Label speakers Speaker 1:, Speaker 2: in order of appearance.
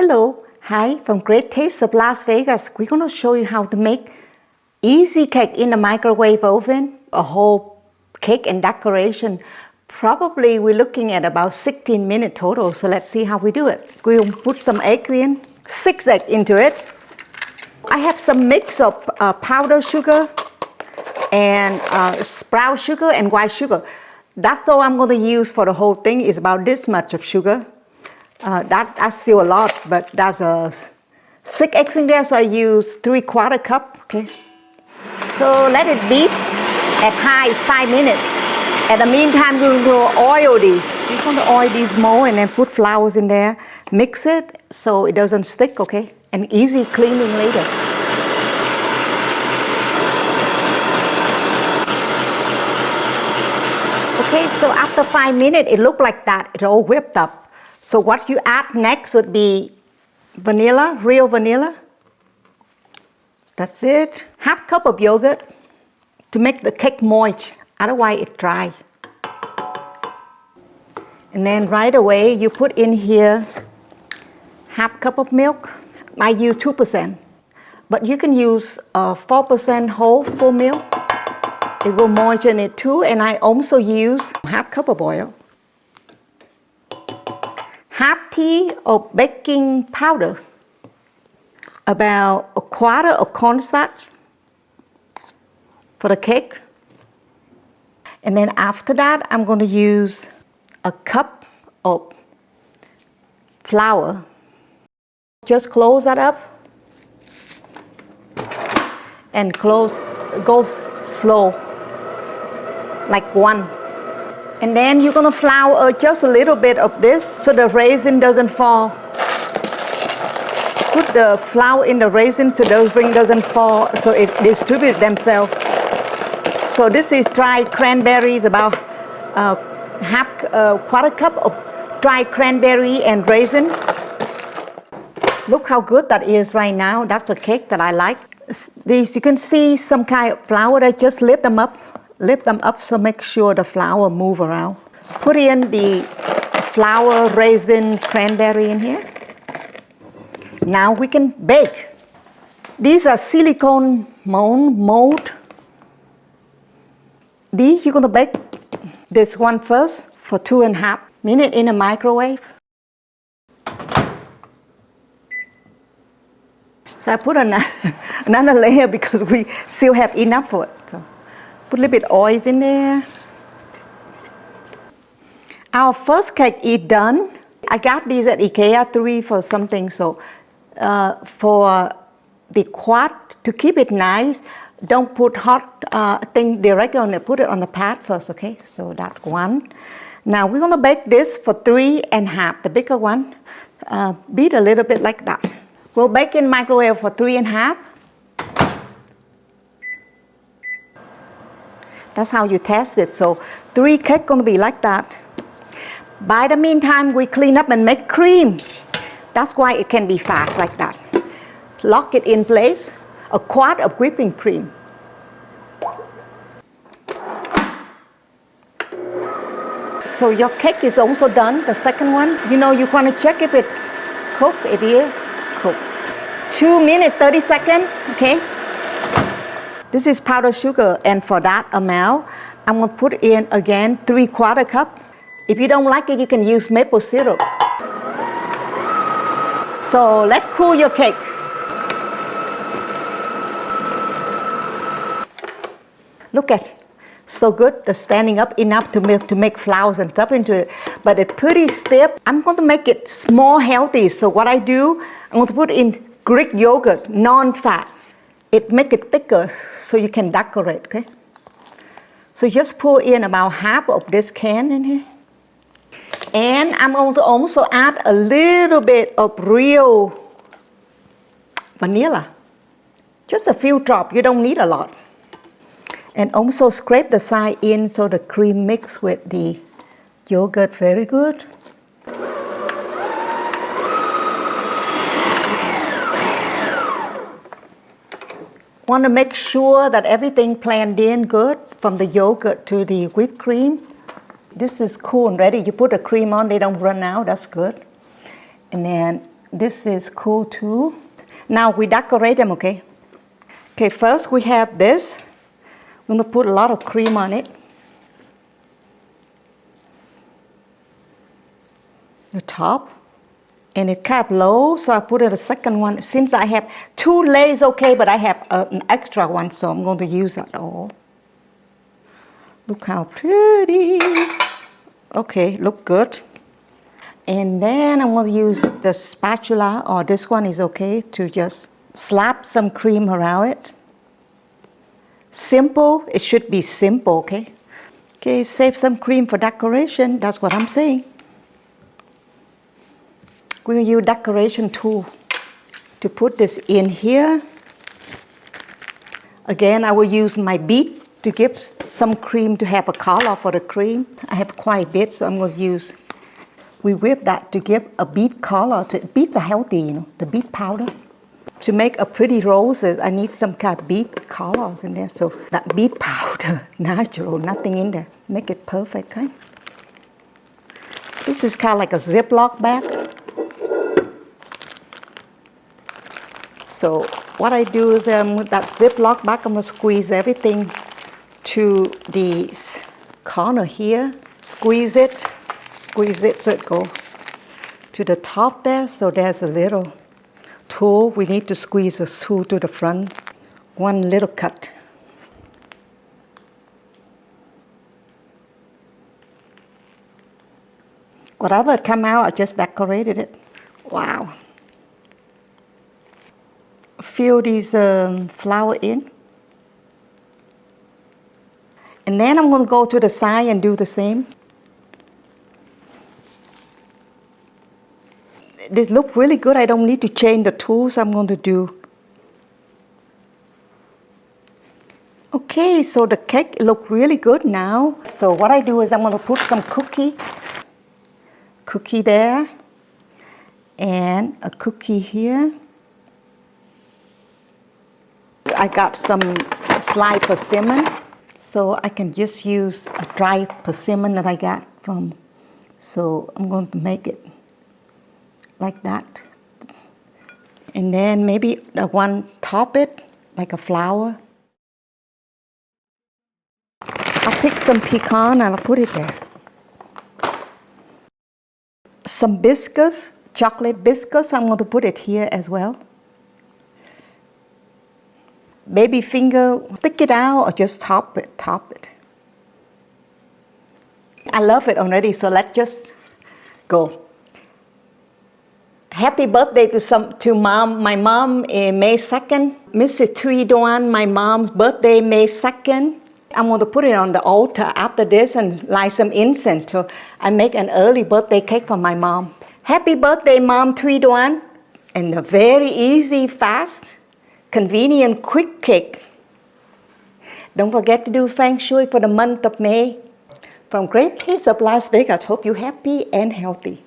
Speaker 1: Hello, hi from Great Taste of Las Vegas. We're going to show you how to make easy cake in the microwave oven. A whole cake and decoration. Probably we're looking at about 16 minutes total, so let's see how we do it. We'll put some egg in, 6 eggs into it. I have some mix of powdered sugar and sprout sugar and white sugar. That's all I'm going to use for the whole thing, is about this much of sugar. That's still a lot, but that's 6 eggs in there, so I use 3/4 cup, okay? So let it beat at high 5 minutes. At the meantime, we're going to oil these. We're going to oil these more and then put flours in there. Mix it so it doesn't stick, okay? And easy cleaning later. Okay, so after 5 minutes, it looked like that. It's all whipped up. So what you add next would be vanilla, real vanilla. That's it. Half cup of yogurt to make the cake moist, otherwise it's dry. And then right away you put in here half cup of milk. I use 2%, but you can use 4% whole full milk. It will moisten it too, and I also use half cup of oil. Half tea of baking powder, about 1/4 of cornstarch for the cake. And then after that, I'm going to use a cup of flour. Just close that up and go slow, like 1. And then you're going to flour just a little bit of this so the raisin doesn't fall. Put the flour in the raisin so those rings doesn't fall, so it distributes themselves. So this is dried cranberries, about 1/4 cup of dried cranberry and raisin. Look how good that is right now. That's the cake that I like. These, you can see some kind of flour. I just lift them up, so make sure the flour move around. Put in the flour, raisin, cranberry in here. Now we can bake. These are silicone mold. These you're gonna bake this one first for 2.5 minutes in a microwave. So I put another layer because we still have enough for it. So put a little bit of oil in there. Our first cake is done. I got these at IKEA 3 for something, so for the quad, to keep it nice, don't put hot thing directly on it, put it on the pad first, okay? So that's 1. Now we're gonna bake this for 3.5, the bigger one. Beat a little bit like that. We'll bake in microwave for 3.5. That's how you test it. So 3 cake gonna be like that. By the meantime, we clean up and make cream. That's why it can be fast like that. Lock it in place. 1/4 of whipping cream. So your cake is also done, the second one. You know, you want to check if it's cooked. It is cooked. 2 minutes, 30 seconds, okay? This is powdered sugar, and for that amount, I'm going to put in again 3/4 cup. If you don't like it, you can use maple syrup. So let's cool your cake. Look at it. So good, the standing up enough to make flowers and stuff into it. But it's pretty stiff. I'm going to make it more healthy. So what I do, I'm going to put in Greek yogurt, non-fat. It makes it thicker so you can decorate, okay? So just pour in about half of this can in here. And I'm going to also add a little bit of real vanilla. Just a few drops, you don't need a lot. And also scrape the side in so the cream mix with the yogurt very good. Want to make sure that everything blend in good from the yogurt to the whipped cream. This is cool and ready. You put the cream on, they don't run out, that's good. And then This is cool too. Now we decorate them, okay? Okay, first we have this. I'm gonna put a lot of cream on it. The top. And it kept low, so I put it a second one. Since I have 2 layers, okay, but I have an extra one, so I'm going to use that all. Look how pretty. Okay, look good. And then I'm going to use the spatula, or this one is okay, to just slap some cream around it. Simple, it should be simple, okay? Okay, save some cream for decoration, that's what I'm saying. We're going to use decoration tool to put this in here. Again, I will use my bead to give some cream to have a color for the cream. I have quite a bit, so I'm going to use, we whip that to give a bead color. Beads are healthy, you know, the bead powder. To make a pretty roses, I need some kind of bead colors in there. So that bead powder, natural, nothing in there. Make it perfect, okay? This is kind of like a Ziploc bag. So what I do is with that Ziploc bag, I'm going to squeeze everything to the corner here. Squeeze it so it goes to the top there. So there's a little tool. We need to squeeze the tool to the front. One little cut. Whatever come out, I just decorated it. Wow. Fill these flower in. And then I'm going to go to the side and do the same. This looks really good. I don't need to change the tools. I'm going to do. Okay, so the cake looks really good now. So what I do is I'm going to put some cookie there, and a cookie here. I got some sliced persimmon, so I can just use a dry persimmon that I got from. So I'm going to make it like that. And then maybe the one top it like a flower. I'll pick some pecan and I'll put it there. Some biscuits, chocolate biscuits, I'm going to put it here as well. Baby finger, stick it out or just top it. I love it already, so let's just go. Happy birthday to mom. My mom May 2nd. Mrs. Thuy Doan, my mom's birthday May 2nd. I'm going to put it on the altar after this and light some incense. So I make an early birthday cake for my mom. Happy birthday, Mom Thuy Doan. And a very easy, fast, convenient, quick cake. Don't forget to do Feng Shui for the month of May. From Great Taste of Las Vegas, hope you're happy and healthy.